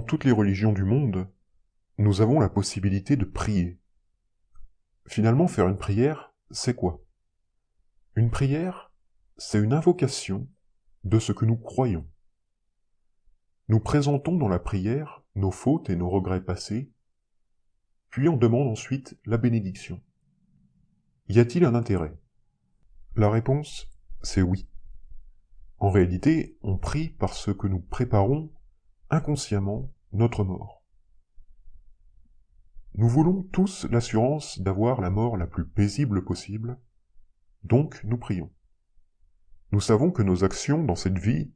toutes les religions du monde, nous avons la possibilité de prier. Finalement, faire une prière, c'est quoi? Une prière, c'est une invocation de ce que nous croyons. Nous présentons dans la prière nos fautes et nos regrets passés, puis on demande ensuite la bénédiction. Y a-t-il un intérêt? La réponse, c'est oui. En réalité, on prie parce que nous préparons inconsciemment notre mort. Nous voulons tous l'assurance d'avoir la mort la plus paisible possible, donc nous prions. Nous savons que nos actions dans cette vie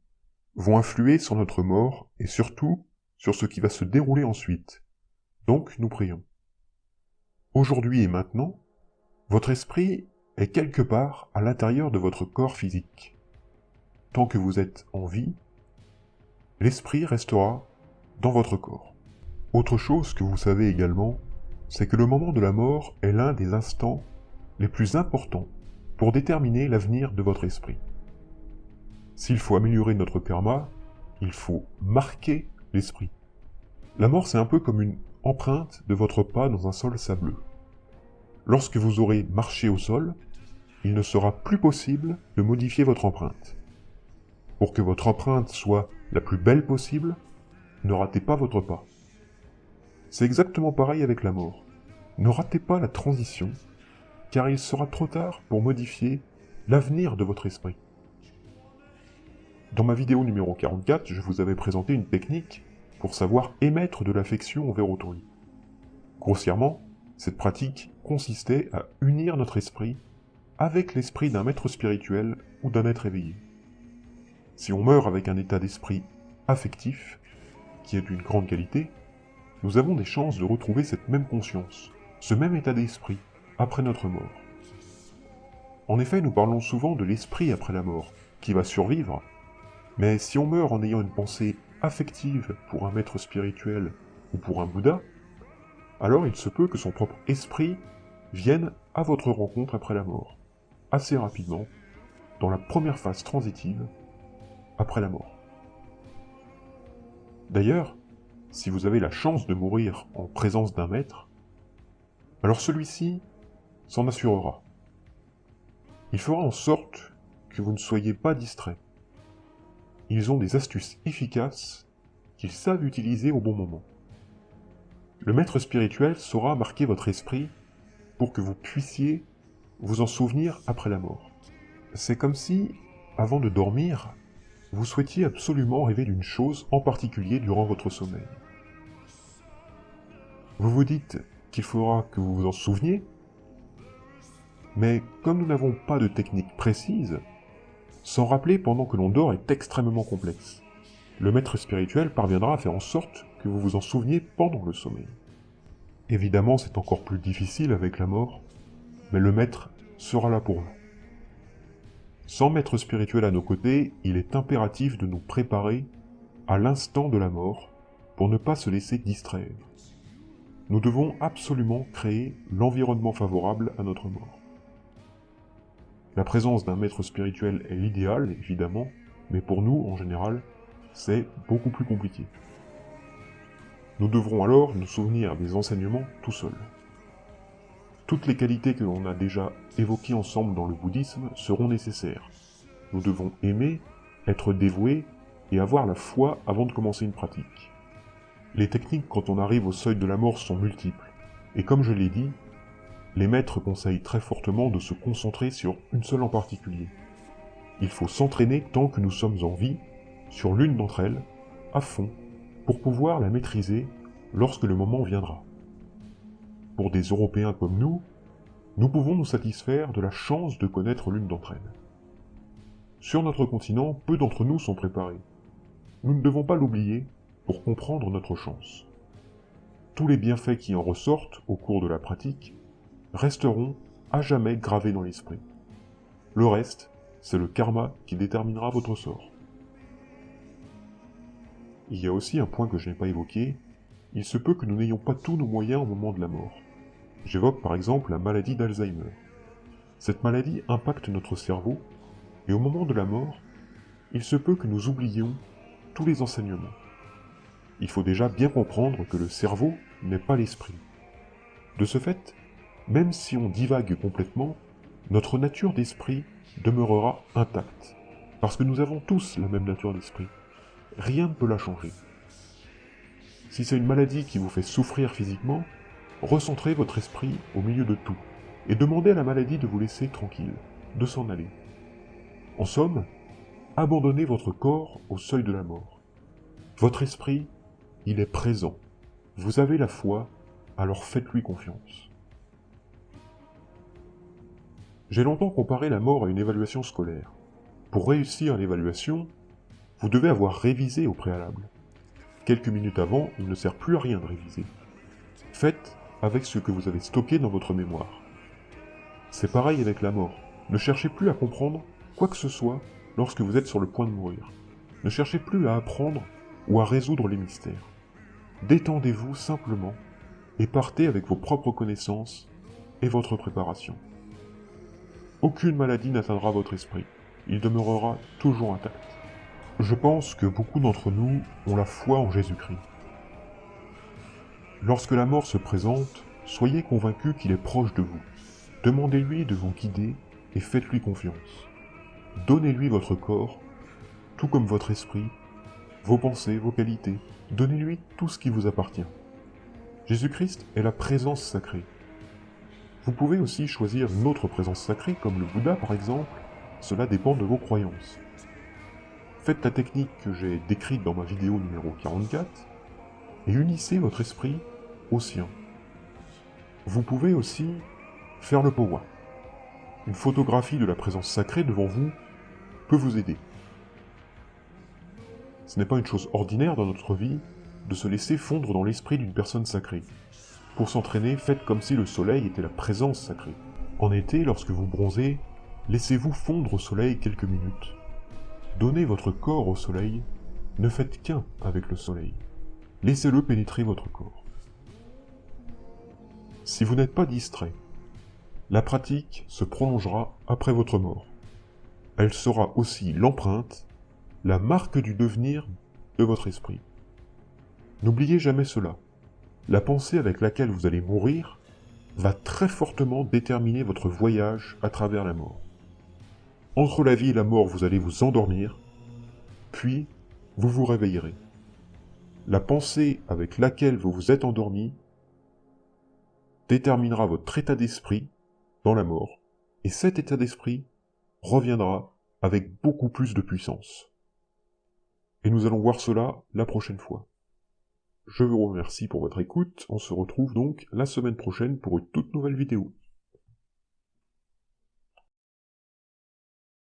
vont influer sur notre mort et surtout sur ce qui va se dérouler ensuite, donc nous prions. Aujourd'hui et maintenant, votre esprit est quelque part à l'intérieur de votre corps physique. Tant que vous êtes en vie, l'esprit restera dans votre corps. Autre chose que vous savez également, c'est que le moment de la mort est l'un des instants les plus importants pour déterminer l'avenir de votre esprit. S'il faut améliorer notre karma, il faut marquer l'esprit. La mort, c'est un peu comme une empreinte de votre pas dans un sol sableux. Lorsque vous aurez marché au sol, il ne sera plus possible de modifier votre empreinte. Pour que votre empreinte soit la plus belle possible, ne ratez pas votre pas. C'est exactement pareil avec la mort. Ne ratez pas la transition, car il sera trop tard pour modifier l'avenir de votre esprit. Dans ma vidéo numéro 44, je vous avais présenté une technique pour savoir émettre de l'affection envers autrui. Grossièrement, cette pratique consistait à unir notre esprit avec l'esprit d'un maître spirituel ou d'un être éveillé. Si on meurt avec un état d'esprit affectif, qui est d'une grande qualité, nous avons des chances de retrouver cette même conscience, ce même état d'esprit, après notre mort. En effet, nous parlons souvent de l'esprit après la mort, qui va survivre, mais si on meurt en ayant une pensée affective pour un maître spirituel ou pour un Bouddha, alors il se peut que son propre esprit vienne à votre rencontre après la mort, assez rapidement, dans la première phase transitive, après la mort. D'ailleurs, si vous avez la chance de mourir en présence d'un maître, alors celui-ci s'en assurera. Il fera en sorte que vous ne soyez pas distrait. Ils ont des astuces efficaces qu'ils savent utiliser au bon moment. Le maître spirituel saura marquer votre esprit pour que vous puissiez vous en souvenir après la mort. C'est comme si, avant de dormir, vous souhaitiez absolument rêver d'une chose en particulier durant votre sommeil. Vous vous dites qu'il faudra que vous vous en souveniez, mais comme nous n'avons pas de technique précise, s'en rappeler pendant que l'on dort est extrêmement complexe. Le maître spirituel parviendra à faire en sorte que vous vous en souveniez pendant le sommeil. Évidemment, c'est encore plus difficile avec la mort, mais le maître sera là pour vous. Sans maître spirituel à nos côtés, il est impératif de nous préparer à l'instant de la mort pour ne pas se laisser distraire. Nous devons absolument créer l'environnement favorable à notre mort. La présence d'un maître spirituel est l'idéal, évidemment, mais pour nous, en général, c'est beaucoup plus compliqué. Nous devrons alors nous souvenir des enseignements tout seuls. Toutes les qualités que l'on a déjà évoquées ensemble dans le bouddhisme seront nécessaires. Nous devons aimer, être dévoués et avoir la foi avant de commencer une pratique. Les techniques quand on arrive au seuil de la mort sont multiples, et comme je l'ai dit, les maîtres conseillent très fortement de se concentrer sur une seule en particulier. Il faut s'entraîner tant que nous sommes en vie, sur l'une d'entre elles, à fond, pour pouvoir la maîtriser lorsque le moment viendra. Pour des Européens comme nous pouvons nous satisfaire de la chance de connaître l'une d'entre elles. Sur notre continent, peu d'entre nous sont préparés. Nous ne devons pas l'oublier pour comprendre notre chance. Tous les bienfaits qui en ressortent au cours de la pratique resteront à jamais gravés dans l'esprit. Le reste, c'est le karma qui déterminera votre sort. Il y a aussi un point que je n'ai pas évoqué, il se peut que nous n'ayons pas tous nos moyens au moment de la mort. J'évoque par exemple la maladie d'Alzheimer. Cette maladie impacte notre cerveau, et au moment de la mort, il se peut que nous oublions tous les enseignements. il faut déjà bien comprendre que le cerveau n'est pas l'esprit. De ce fait, même si on divague complètement, notre nature d'esprit demeurera intacte, parce que nous avons tous la même nature d'esprit. Rien ne peut la changer. Si c'est une maladie qui vous fait souffrir physiquement, recentrez votre esprit au milieu de tout, et demandez à la maladie de vous laisser tranquille, de s'en aller. En somme, abandonnez votre corps au seuil de la mort. Votre esprit, il est présent. Vous avez la foi, alors faites-lui confiance. J'ai longtemps comparé la mort à une évaluation scolaire. Pour réussir l'évaluation, vous devez avoir révisé au préalable. Quelques minutes avant, il ne sert plus à rien de réviser. Faites avec ce que vous avez stocké dans votre mémoire. C'est pareil avec la mort. Ne cherchez plus à comprendre quoi que ce soit lorsque vous êtes sur le point de mourir. Ne cherchez plus à apprendre ou à résoudre les mystères. Détendez-vous simplement et partez avec vos propres connaissances et votre préparation. Aucune maladie n'atteindra votre esprit. Il demeurera toujours intact. Je pense que beaucoup d'entre nous ont la foi en Jésus-Christ. Lorsque la mort se présente, soyez convaincus qu'il est proche de vous. Demandez-lui de vous guider et faites-lui confiance. Donnez-lui votre corps, tout comme votre esprit, vos pensées, vos qualités. Donnez-lui tout ce qui vous appartient. Jésus-Christ est la présence sacrée. Vous pouvez aussi choisir une autre présence sacrée, comme le Bouddha par exemple. Cela dépend de vos croyances. Faites la technique que j'ai décrite dans ma vidéo numéro 44 et unissez votre esprit au sien. Vous pouvez aussi faire le powa. Une photographie de la présence sacrée devant vous peut vous aider. Ce n'est pas une chose ordinaire dans notre vie de se laisser fondre dans l'esprit d'une personne sacrée. Pour s'entraîner, faites comme si le soleil était la présence sacrée. En été, lorsque vous bronzez, laissez-vous fondre au soleil quelques minutes. Donnez votre corps au soleil, ne faites qu'un avec le soleil. Laissez-le pénétrer votre corps. Si vous n'êtes pas distrait, la pratique se prolongera après votre mort. Elle sera aussi l'empreinte, la marque du devenir de votre esprit. N'oubliez jamais cela. La pensée avec laquelle vous allez mourir va très fortement déterminer votre voyage à travers la mort. Entre la vie et la mort, vous allez vous endormir, puis vous vous réveillerez. La pensée avec laquelle vous vous êtes endormi déterminera votre état d'esprit dans la mort, et cet état d'esprit reviendra avec beaucoup plus de puissance. Et nous allons voir cela la prochaine fois. Je vous remercie pour votre écoute, on se retrouve donc la semaine prochaine pour une toute nouvelle vidéo.